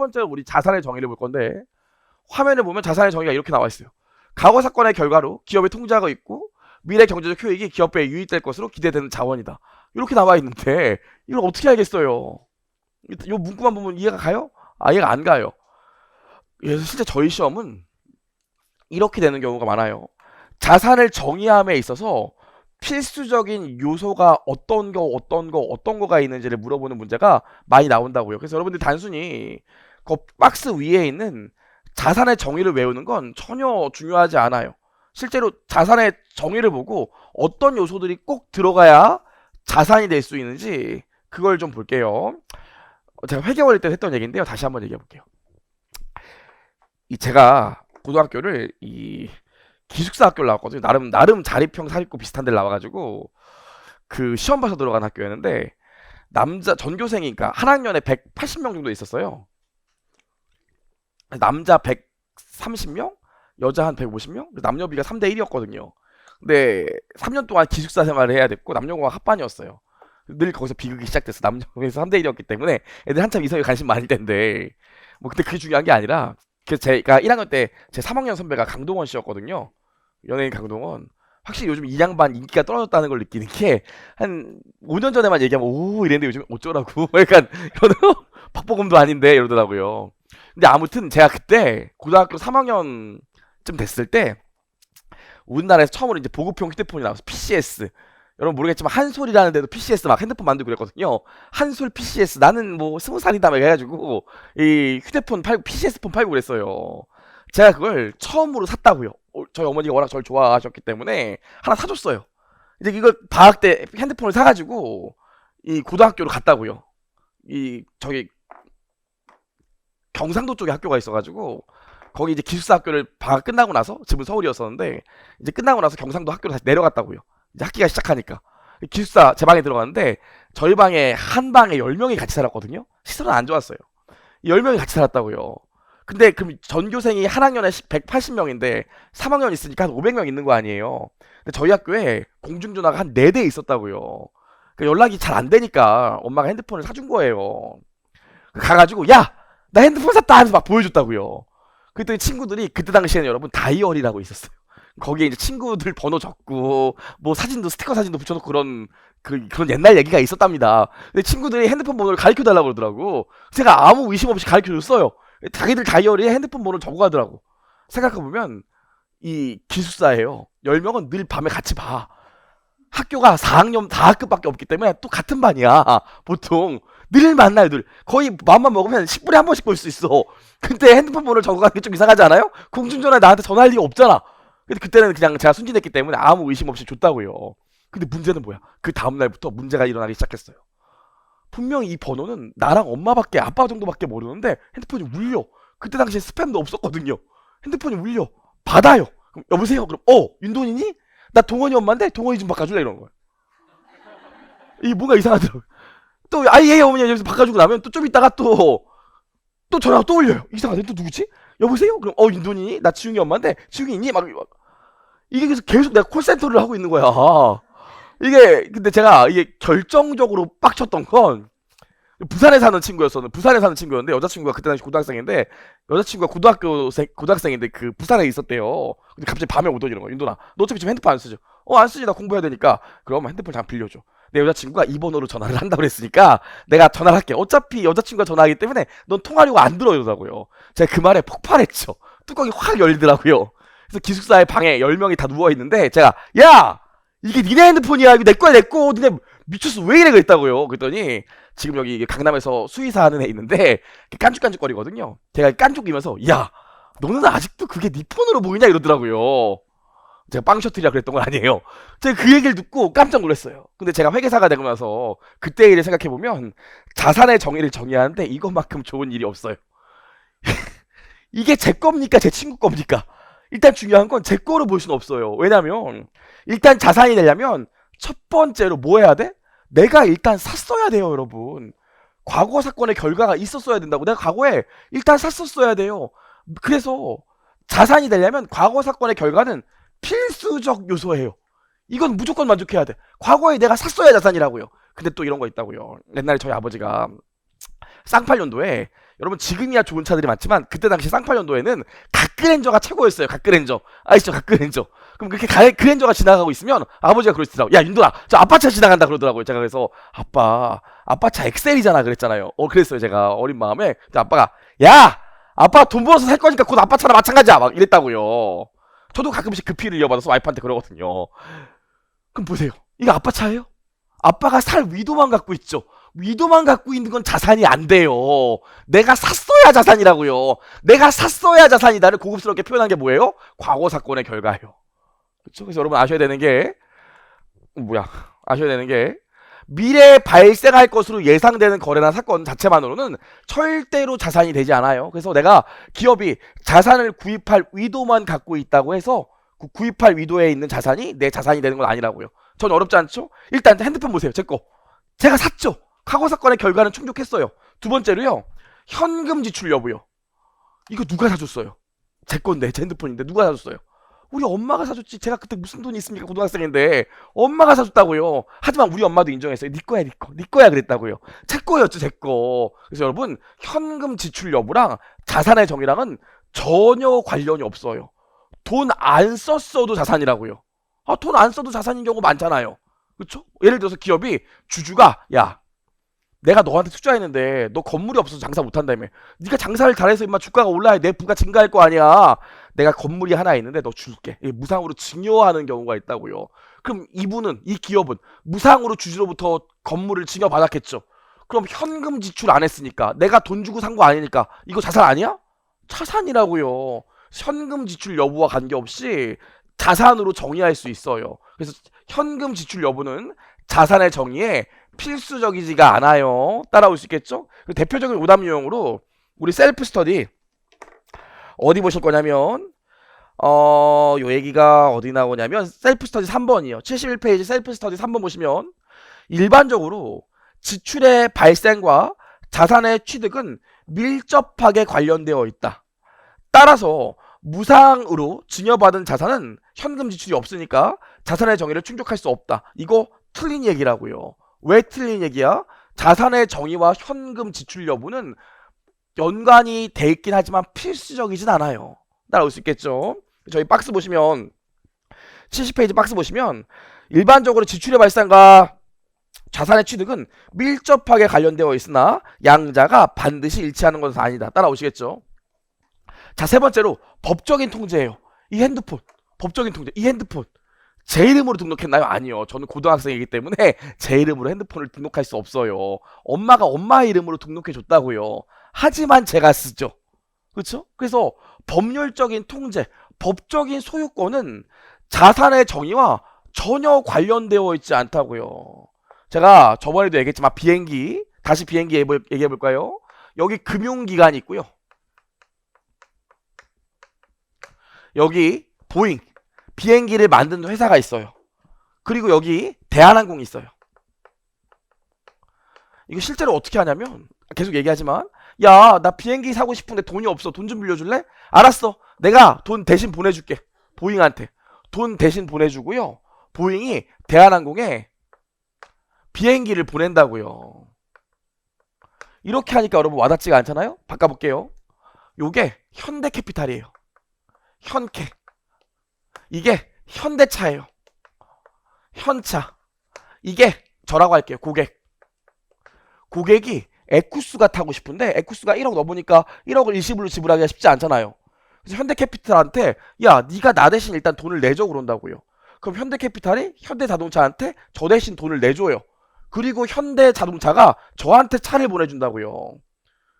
번째로 우리 자산의 정의를 볼 건데, 화면을 보면 자산의 정의가 이렇게 나와 있어요. 과거 사건의 결과로 기업이 통제하고 있고 미래 경제적 효익이 기업에 유익될 것으로 기대되는 자원이다. 이렇게 나와 있는데 이걸 어떻게 알겠어요? 이 문구만 보면 이해가 가요? 아, 이해가 안 가요. 그래서 실제 저희 시험은 이렇게 되는 경우가 많아요. 자산을 정의함에 있어서 필수적인 요소가 어떤 거가 있는지를 물어보는 문제가 많이 나온다고요. 그래서 여러분들 단순히 그 박스 위에 있는 자산의 정의를 외우는 건 전혀 중요하지 않아요. 실제로 자산의 정의를 보고 어떤 요소들이 꼭 들어가야 자산이 될 수 있는지 그걸 좀 볼게요. 제가 회계원일 때 했던 얘기인데요. 다시 한번 얘기해 볼게요. 제가 고등학교를 기숙사 학교를 나왔거든요. 나름 자립형 사립고 비슷한 데를 나와가지고 그 시험 봐서 들어간 학교였는데 남자 전교생이니까 한 학년에 180명 정도 있었어요. 남자 130명, 여자 한 150명, 남녀비가 3대 1이었거든요. 근데 3년 동안 기숙사 생활을 해야 됐고 남녀공학 합반이었어요. 늘 거기서 비극이 시작됐어. 남녀에서 3대 1이었기 때문에 애들 한참 이성에 관심 많을 텐데 뭐 근데 그게 중요한 게 아니라 그래서 제가 1학년 때 제 3학년 선배가 강동원 씨였거든요. 연예인 강동원. 확실히 요즘 이 양반 인기가 떨어졌다는 걸 느끼는 게 한 5년 전에만 얘기하면 오 이랬는데 요즘 어쩌라고 약간 이러는 박보검도 아닌데 이러더라고요. 근데 아무튼 제가 그때 고등학교 3학년쯤 됐을 때 우리나라에서 처음으로 이제 보급형 휴대폰이 나와서 PCS. 여러분 모르겠지만 한솔이라는 데도 PCS 막 핸드폰 만들고 그랬거든요. 한솔 PCS 나는 뭐 20살이다 막 해가지고 이 휴대폰 팔고 PCS 폰 팔고 그랬어요. 제가 그걸 처음으로 샀다고요. 저희 어머니가 워낙 저를 좋아하셨기 때문에 하나 사줬어요. 이제 이걸 방학 때 핸드폰을 사가지고 이 고등학교로 갔다고요. 저기 경상도 쪽에 학교가 있어가지고 거기 이제 기숙사 학교를 방학 끝나고 나서 집은 서울이었었는데 이제 끝나고 나서 경상도 학교로 다시 내려갔다고요. 이제 학기가 시작하니까 기숙사 제 방에 들어갔는데 저희 방에 한 방에 10명이 같이 살았거든요. 시설은 안 좋았어요. 10명이 같이 살았다고요. 근데 그럼 전교생이 한 학년에 180명인데 3학년 있으니까 한 500명 있는 거 아니에요. 근데 저희 학교에 공중전화가 한 4대 있었다고요. 그러니까 연락이 잘 안 되니까 엄마가 핸드폰을 사준 거예요. 가가지고 야! 나 핸드폰 샀다! 하면서 막 보여줬다고요. 그랬더니 친구들이 그때 당시에는 여러분 다이어리라고 있었어요. 거기에 이제 친구들 번호 적고 뭐 사진도 스티커 사진도 붙여놓고 그런 옛날 얘기가 있었답니다. 근데 친구들이 핸드폰 번호를 가르쳐 달라고 그러더라고. 제가 아무 의심 없이 가르쳐 줬어요. 자기들 다이어리에 핸드폰 번호를 적어가더라고. 생각해보면 이 기숙사예요. 10명은 늘 밤에 같이 봐. 학교가 4학년 4학급밖에 없기 때문에 또 같은 반이야. 보통 늘 만나요. 늘 거의 마음만 먹으면 10분에 한 번씩 볼 수 있어. 근데 핸드폰 번호를 적어가는 게 좀 이상하지 않아요? 공중전화에 나한테 전화할 리가 없잖아. 근데 그때는 그냥 제가 순진했기 때문에 아무 의심 없이 줬다고요. 근데 문제는 뭐야? 그 다음날부터 문제가 일어나기 시작했어요. 분명히 이 번호는 나랑 엄마밖에 아빠 정도밖에 모르는데 핸드폰이 울려. 그때 당시에 스팸도 없었거든요. 핸드폰이 울려. 받아요. 그럼 여보세요? 그럼 윤돈이니? 나 동원이 엄마인데 동원이 좀 바꿔줄래? 이런 거야. 이게 뭔가 이상하더라고요. 또 예 어머니 여기서 바꿔주고 나면 또 좀 있다가 또 전화가 또 울려요. 이상하네. 또 누구지? 여보세요? 그럼 윤돈이니? 나 지웅이 엄마인데 지웅이 있니? 막 이게 계속 내가 콜센터를 하고 있는 거야. 근데 제가 이게 결정적으로 빡쳤던 건 부산에 사는 친구였는데 여자친구가 그때 당시 고등학생인데 여자친구가 고등학생인데 그 부산에 있었대요. 근데 갑자기 밤에 오더니 이런 거야. 윤도나 너 어차피 지금 핸드폰 안 쓰죠? 안 쓰지. 나 공부해야 되니까. 그럼 핸드폰 잠깐 빌려줘. 내 여자친구가 이 번호로 전화를 한다고 그랬으니까 내가 전화를 할게. 어차피 여자친구가 전화하기 때문에 넌 통화료가 안 들어 이러더라고요. 제가 그 말에 폭발했죠. 뚜껑이 확 열리더라고요. 그래서 기숙사의 방에 10명이 다 누워있는데 제가 야! 이게 니네 핸드폰이야. 이거 내 거야 내 거. 니네 미쳤어 왜 이래 그랬다고요. 그랬더니 지금 여기 강남에서 수의사 하는 애 있는데 깐죽깐죽거리거든요. 제가 깐죽이면서 야 너는 아직도 그게 네 폰으로 보이냐 이러더라고요. 제가 빵 셔틀이라 그랬던 건 아니에요. 제가 그 얘기를 듣고 깜짝 놀랐어요. 근데 제가 회계사가 되고 나서 그때 일을 생각해보면 자산의 정의를 정의하는데 이것만큼 좋은 일이 없어요. 이게 제 겁니까 제 친구 겁니까? 일단 중요한 건 제 거로 볼 수는 없어요. 왜냐면 일단 자산이 되려면 첫 번째로 뭐 해야 돼? 내가 일단 샀어야 돼요, 여러분. 과거 사건의 결과가 있었어야 된다고. 내가 과거에 일단 샀었어야 돼요. 그래서 자산이 되려면 과거 사건의 결과는 필수적 요소예요. 이건 무조건 만족해야 돼. 과거에 내가 샀어야 자산이라고요. 근데 또 이런 거 있다고요. 옛날에 저희 아버지가 쌍팔년도에 여러분 지금이야 좋은 차들이 많지만 그때 당시 쌍팔년도에는 갓그랜저가 최고였어요. 갓그랜저 아시죠? 갓그랜저. 그럼 그렇게 그랜저가 지나가고 있으면 아버지가 그러시더라고. 야 윤도아 저 아빠차 지나간다 그러더라고요. 제가 그래서 아빠차 엑셀이잖아 그랬잖아요. 그랬어요 제가 어린 마음에. 근데 아빠가 야 아빠 돈 벌어서 살 거니까 곧 아빠 차랑 마찬가지야 막 이랬다고요. 저도 가끔씩 그 피를 이어받아서 와이프한테 그러거든요. 그럼 보세요. 이거 아빠 차예요? 아빠가 살 위도만 갖고 있죠. 위도만 갖고 있는 건 자산이 안 돼요. 내가 샀어야 자산이라고요. 내가 샀어야 자산이다를 고급스럽게 표현한 게 뭐예요? 과거 사건의 결과예요. 그렇죠? 그래서 여러분 아셔야 되는 게 미래에 발생할 것으로 예상되는 거래나 사건 자체만으로는 절대로 자산이 되지 않아요. 그래서 내가 기업이 자산을 구입할 의도만 갖고 있다고 해서 그 구입할 의도에 있는 자산이 내 자산이 되는 건 아니라고요. 전 어렵지 않죠? 일단 핸드폰 보세요. 제가 샀죠. 과거 사건의 결과는 충족했어요. 두 번째로요. 현금 지출 여부요. 이거 누가 사줬어요? 제 건데 제 핸드폰인데 누가 사줬어요? 우리 엄마가 사줬지. 제가 그때 무슨 돈이 있습니까? 고등학생인데 엄마가 사줬다고요. 하지만 우리 엄마도 인정했어요. 네 거야 네 거. 네 거야 그랬다고요. 제 거였죠 제 거. 그래서 여러분 현금 지출 여부랑 자산의 정의랑은 전혀 관련이 없어요. 돈 안 썼어도 자산이라고요. 돈 안 써도 자산인 경우 많잖아요. 그렇죠? 예를 들어서 기업이 주주가 야 내가 너한테 투자했는데 너 건물이 없어서 장사 못한다며. 네가 장사를 잘해서 임마 주가가 올라야 내 부가 증가할 거 아니야. 내가 건물이 하나 있는데 너 줄게. 무상으로 증여하는 경우가 있다고요. 그럼 이 기업은 무상으로 주주로부터 건물을 증여받았겠죠. 그럼 현금 지출 안 했으니까 내가 돈 주고 산 거 아니니까 이거 자산 아니야? 자산이라고요. 현금 지출 여부와 관계없이 자산으로 정의할 수 있어요. 그래서 현금 지출 여부는 자산의 정의에 필수적이지가 않아요. 따라올 수 있겠죠? 대표적인 오답 유형으로 우리 셀프 스터디 어디 보실 거냐면 요 얘기가 어디 나오냐면 셀프 스터디 3번이요. 71페이지 셀프 스터디 3번 보시면 일반적으로 지출의 발생과 자산의 취득은 밀접하게 관련되어 있다. 따라서 무상으로 증여받은 자산은 현금 지출이 없으니까 자산의 정의를 충족할 수 없다. 이거 틀린 얘기라고요. 왜 틀린 얘기야? 자산의 정의와 현금 지출 여부는 연관이 돼 있긴 하지만 필수적이진 않아요. 따라올 수 있겠죠? 저희 박스 보시면 70페이지 박스 보시면 일반적으로 지출의 발생과 자산의 취득은 밀접하게 관련되어 있으나 양자가 반드시 일치하는 것은 아니다. 따라오시겠죠? 자, 세 번째로 법적인 통제예요. 이 핸드폰 법적인 통제. 이 핸드폰 제 이름으로 등록했나요? 아니요. 저는 고등학생이기 때문에 제 이름으로 핸드폰을 등록할 수 없어요. 엄마가 엄마 이름으로 등록해 줬다고요. 하지만 제가 쓰죠. 그렇죠? 그래서 법률적인 통제, 법적인 소유권은 자산의 정의와 전혀 관련되어 있지 않다고요. 제가 저번에도 얘기했지만 다시 비행기 얘기해 볼까요? 여기 금융기관이 있고요. 여기 보잉 비행기를 만드는 회사가 있어요. 그리고 여기 대한항공이 있어요. 이거 실제로 어떻게 하냐면 계속 얘기하지만 야, 나 비행기 사고 싶은데 돈이 없어. 돈 좀 빌려줄래? 알았어. 내가 돈 대신 보내줄게. 보잉한테. 돈 대신 보내주고요. 보잉이 대한항공에 비행기를 보낸다고요. 이렇게 하니까 여러분 와닿지가 않잖아요? 바꿔볼게요. 요게 현대캐피탈이에요. 현캐. 이게 현대차예요. 현차. 이게 저라고 할게요. 고객이 에쿠스가 타고 싶은데 에쿠스가 1억 넘으니까 1억을 일시불로 지불하기가 쉽지 않잖아요. 그래서 현대캐피탈한테 야 네가 나 대신 일단 돈을 내줘 그런다고요. 그럼 현대캐피탈이 현대자동차한테 저 대신 돈을 내줘요. 그리고 현대자동차가 저한테 차를 보내준다고요.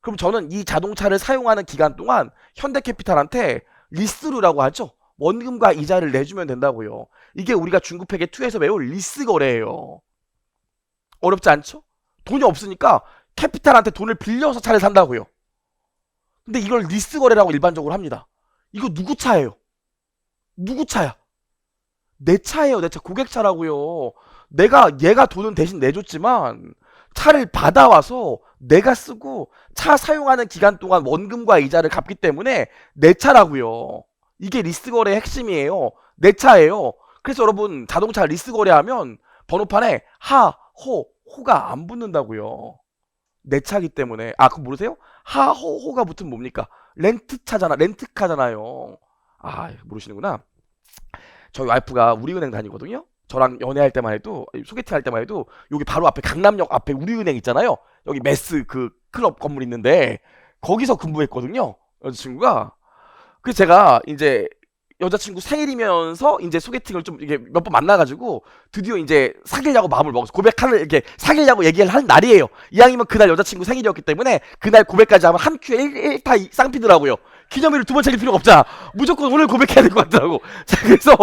그럼 저는 이 자동차를 사용하는 기간 동안 현대캐피탈한테 리스루라고 하죠. 원금과 이자를 내주면 된다고요. 이게 우리가 중급회계 2에서 배울 리스 거래예요. 어렵지 않죠? 돈이 없으니까 캐피탈한테 돈을 빌려서 차를 산다고요. 근데 이걸 리스 거래라고 일반적으로 합니다. 이거 누구 차예요? 누구 차야? 내 차예요. 내 차. 고객 차라고요. 얘가 돈은 대신 내줬지만 차를 받아와서 내가 쓰고 차 사용하는 기간 동안 원금과 이자를 갚기 때문에 내 차라고요. 이게 리스 거래의 핵심이에요. 내 차예요. 그래서 여러분 자동차 리스 거래하면 번호판에 하, 호가 안 붙는다고요. 내 차기 때문에. 아, 그거 모르세요? 하호호가 붙으면 뭡니까? 렌트차잖아. 렌트카잖아요. 아, 모르시는구나. 저희 와이프가 우리은행 다니거든요. 저랑 연애할 때만 해도, 소개팅 할 때만 해도 여기 바로 앞에 강남역 앞에 우리은행 있잖아요. 여기 메스 그 클럽 건물 있는데 거기서 근무했거든요. 여자친구가. 그래서 제가 이제 여자친구 생일이면서 이제 소개팅을 좀 이게 몇 번 만나가지고 드디어 이제 사귀려고 마음을 먹었어. 고백하는 이렇게 사귀려고 얘기를 하는 날이에요. 이왕이면 그날 여자친구 생일이었기 때문에 그날 고백까지 하면 한 큐에 1타 쌍피더라고요. 기념일을 두 번 챙길 필요가 없잖아. 무조건 오늘 고백해야 될 것 같더라고. 자, 그래서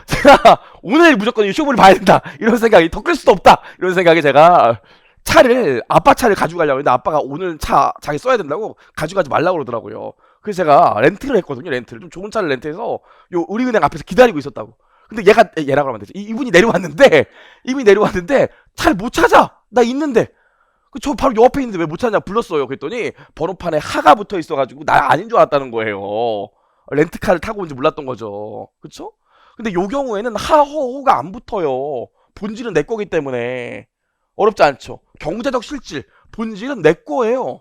제가 오늘 무조건 이 쇼부를 봐야 된다. 이런 생각이 더 끌 수도 없다. 이런 생각에 제가 차를 아빠 차를 가지고 가려고 했는데 아빠가 오늘 차 자기 써야 된다고 가져가지 말라고 그러더라고요. 그래서 제가 렌트를 했거든요. 렌트를 좀 좋은 차를 렌트해서 요 우리은행 앞에서 기다리고 있었다고. 근데 얘라고 하면 되지. 이분이 내려왔는데 이분이 내려왔는데 차를 못 찾아. 나 있는데. 저 바로 요 앞에 있는데 왜 못 찾냐 불렀어요. 그랬더니 번호판에 하가 붙어 있어가지고 나 아닌 줄 알았다는 거예요. 렌트카를 타고 온지 몰랐던 거죠. 그쵸? 근데 요 경우에는 하호호가 안 붙어요. 본질은 내 거기 때문에 어렵지 않죠. 경제적 실질 본질은 내 거예요.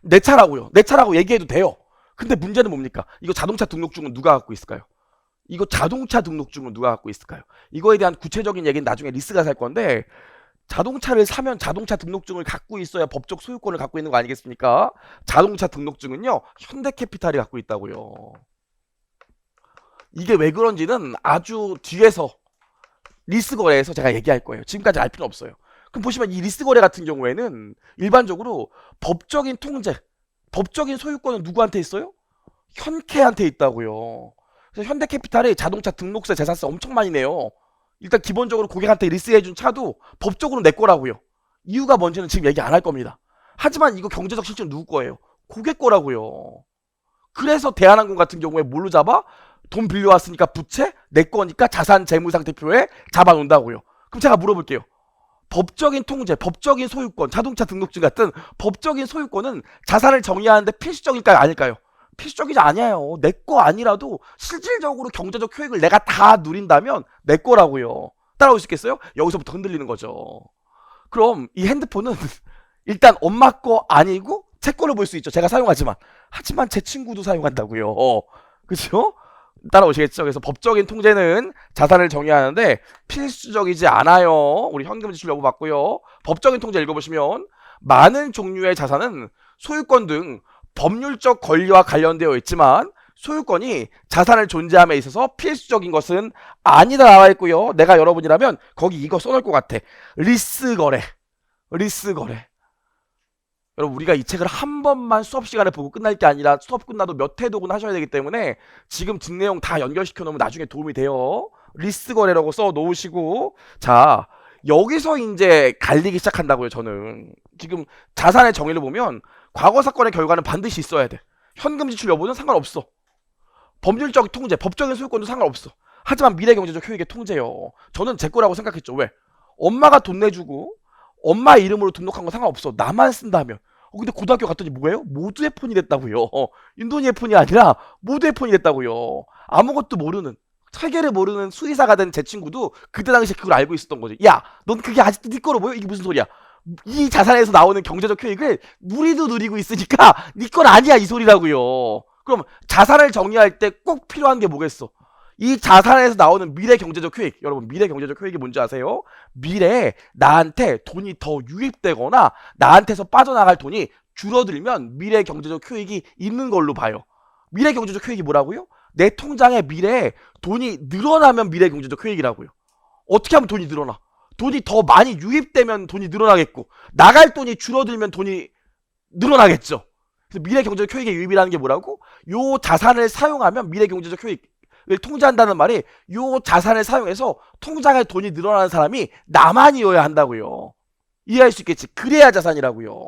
내 차라고요. 내 차라고 얘기해도 돼요. 근데 문제는 뭡니까? 이거 자동차 등록증은 누가 갖고 있을까요? 이거 자동차 등록증은 누가 갖고 있을까요? 이거에 대한 구체적인 얘기는 나중에 리스가 살 건데 자동차를 사면 자동차 등록증을 갖고 있어야 법적 소유권을 갖고 있는 거 아니겠습니까? 자동차 등록증은요. 현대캐피탈이 갖고 있다고요. 이게 왜 그런지는 아주 뒤에서 리스 거래에서 제가 얘기할 거예요. 지금까지 알 필요 없어요. 그럼 보시면 이 리스 거래 같은 경우에는 일반적으로 법적인 통제, 법적인 소유권은 누구한테 있어요? 현캐한테 있다고요. 그래서 현대캐피탈이 자동차 등록세, 재산세 엄청 많이 내요. 일단 기본적으로 고객한테 리스해준 차도 법적으로 내 거라고요. 이유가 뭔지는 지금 얘기 안 할 겁니다. 하지만 이거 경제적 실질은 누구 거예요? 고객 거라고요. 그래서 대한항공 같은 경우에 뭘로 잡아? 돈 빌려왔으니까 부채? 내 거니까 자산 재무상태표에 잡아놓는다고요. 그럼 제가 물어볼게요. 법적인 통제, 법적인 소유권, 자동차 등록증 같은 법적인 소유권은 자산을 정의하는데 필수적일까요? 아닐까요? 필수적이지 아니에요. 내 거 아니라도 실질적으로 경제적 효익을 내가 다 누린다면 내 거라고요. 따라올 수 있겠어요? 여기서부터 흔들리는 거죠. 그럼 이 핸드폰은 일단 엄마 거 아니고 제 거로 볼 수 있죠. 제가 사용하지만. 하지만 제 친구도 사용한다고요. 그렇죠? 따라오시겠죠? 그래서 법적인 통제는 자산을 정의하는데 필수적이지 않아요. 우리 현금 지출 여부 봤고요. 법적인 통제 읽어보시면 많은 종류의 자산은 소유권 등 법률적 권리와 관련되어 있지만 소유권이 자산을 존재함에 있어서 필수적인 것은 아니다 나와 있고요. 내가 여러분이라면 거기 이거 써놓을 것 같아. 리스 거래. 리스 거래. 여러분 우리가 이 책을 한 번만 수업 시간에 보고 끝날 게 아니라 수업 끝나도 몇 회독은 하셔야 되기 때문에 지금 뒷 내용 다 연결시켜 놓으면 나중에 도움이 돼요. 리스 거래라고 써 놓으시고 자 여기서 이제 갈리기 시작한다고요. 저는 지금 자산의 정의를 보면 과거 사건의 결과는 반드시 있어야 돼. 현금 지출 여부는 상관없어. 법률적 통제, 법적인 소유권도 상관없어. 하지만 미래 경제적 효익의 통제요. 저는 제 거라고 생각했죠. 왜? 엄마가 돈 내주고 엄마 이름으로 등록한 건 상관없어. 나만 쓴다면. 근데 고등학교 갔더니 뭐예요? 모두의 폰이 됐다고요. 인도니의 폰이 아니라 모두의 폰이 됐다고요. 아무것도 모르는 체계를 모르는 수의사가 된 제 친구도 그때 당시에 그걸 알고 있었던 거지. 야, 넌 그게 아직도 네 거로 보여? 이게 무슨 소리야? 이 자산에서 나오는 경제적 효익을 우리도 누리고 있으니까 네 건 아니야 이 소리라고요. 그럼 자산을 정의할 때 꼭 필요한 게 뭐겠어? 이 자산에서 나오는 미래 경제적 효익. 여러분 미래 경제적 효익이 뭔지 아세요? 미래에 나한테 돈이 더 유입되거나 나한테서 빠져나갈 돈이 줄어들면 미래 경제적 효익이 있는 걸로 봐요. 미래 경제적 효익이 뭐라고요? 내 통장에 미래에 돈이 늘어나면 미래 경제적 효익이라고요. 어떻게 하면 돈이 늘어나? 돈이 더 많이 유입되면 돈이 늘어나겠고 나갈 돈이 줄어들면 돈이 늘어나겠죠. 그래서 미래 경제적 효익의 유입이라는 게 뭐라고? 요 자산을 사용하면 미래 경제적 효익을 통제한다는 말이 요 자산을 사용해서 통장에 돈이 늘어나는 사람이 나만이어야 한다고요. 이해할 수 있겠지. 그래야 자산이라고요.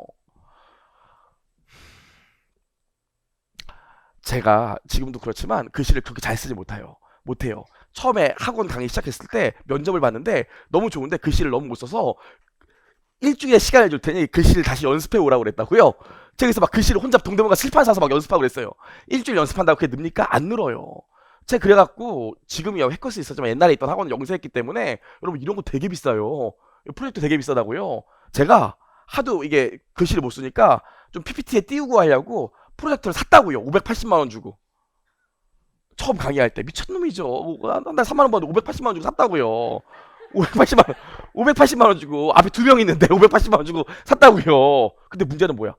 제가 지금도 그렇지만 글씨를 그렇게 잘 쓰지 못해요. 처음에 학원 강의 시작했을 때 면접을 봤는데 너무 좋은데 글씨를 너무 못 써서 일주일의 시간을 줄 테니 글씨를 다시 연습해 오라고 그랬다고요. 제가 그래서 막 글씨를 혼자 동대문가 칠판 사서 막 연습하고 그랬어요. 일주일 연습한다고 그게 늡니까? 안 늘어요. 제가 그래갖고 지금이야 해커스 있었지만 옛날에 있던 학원을 영세했기 때문에 여러분 이런 거 되게 비싸요. 이 프로젝터 되게 비싸다고요. 제가 하도 이게 글씨를 못 쓰니까 좀 PPT에 띄우고 하려고 프로젝터를 샀다고요. 580만 원 주고. 처음 강의할 때 미쳤놈이죠. 한 달 3만 원 받는데 580만 원 주고 샀다고요. 580만 원, 580만 원 주고 앞에 두 명 있는데 580만 원 주고 샀다고요. 근데 문제는 뭐야?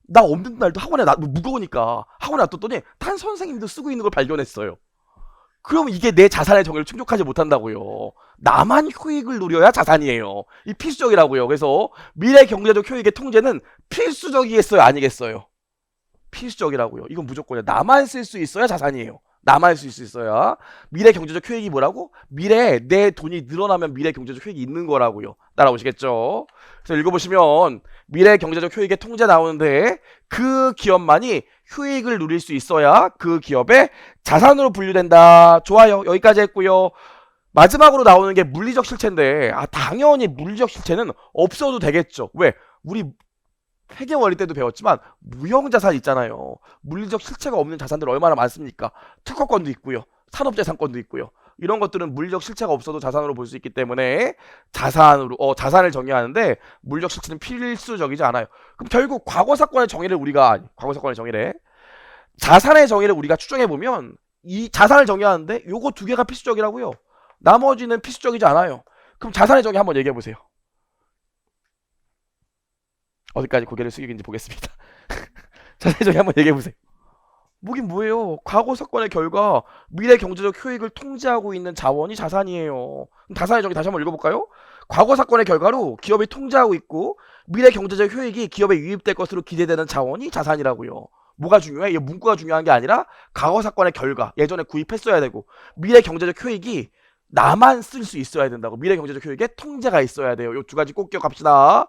나 없는 날도 학원에 무거우니까 학원에 놔뒀더니 단 선생님도 쓰고 있는 걸 발견했어요. 그럼 이게 내 자산의 정의를 충족하지 못한다고요. 나만 효익을 누려야 자산이에요. 이 필수적이라고요. 그래서 미래 경제적 효익의 통제는 필수적이겠어요? 아니겠어요? 필수적이라고요. 이건 무조건이야. 나만 쓸 수 있어야 자산이에요. 나만 쓸 수 있어야. 미래 경제적 효익이 뭐라고? 미래에 내 돈이 늘어나면 미래 경제적 효익이 있는 거라고요. 따라오시겠죠? 그래서 읽어보시면 미래 경제적 효익의 통제 나오는데 그 기업만이 효익을 누릴 수 있어야 그 기업의 자산으로 분류된다. 좋아요. 여기까지 했고요. 마지막으로 나오는 게 물리적 실체인데 당연히 물리적 실체는 없어도 되겠죠. 왜? 우리 회계 원리 때도 배웠지만 무형자산 있잖아요. 물리적 실체가 없는 자산들 얼마나 많습니까? 특허권도 있고요. 산업재산권도 있고요. 이런 것들은 물리적 실체가 없어도 자산으로 볼 수 있기 때문에 자산을 정의하는데 물리적 실체는 필수적이지 않아요. 그럼 결국 과거 사건의 정의를 자산의 정의를 우리가 추정해 보면 이 자산을 정의하는데 요거 두 개가 필수적이라고요. 나머지는 필수적이지 않아요. 그럼 자산의 정의 한번 얘기해 보세요. 어디까지 고개를 숙이는지 보겠습니다. 자세히 정의 한번 얘기해보세요. 뭐긴 뭐예요. 과거 사건의 결과 미래 경제적 효익을 통제하고 있는 자원이 자산이에요. 그럼 자산의 정의 다시 한번 읽어볼까요? 과거 사건의 결과로 기업이 통제하고 있고 미래 경제적 효익이 기업에 유입될 것으로 기대되는 자원이 자산이라고요. 뭐가 중요해? 이 문구가 중요한 게 아니라 과거 사건의 결과, 예전에 구입했어야 되고 미래 경제적 효익이 나만 쓸 수 있어야 된다고. 미래 경제적 효익에 통제가 있어야 돼요. 이 두 가지 꼭 기억합시다.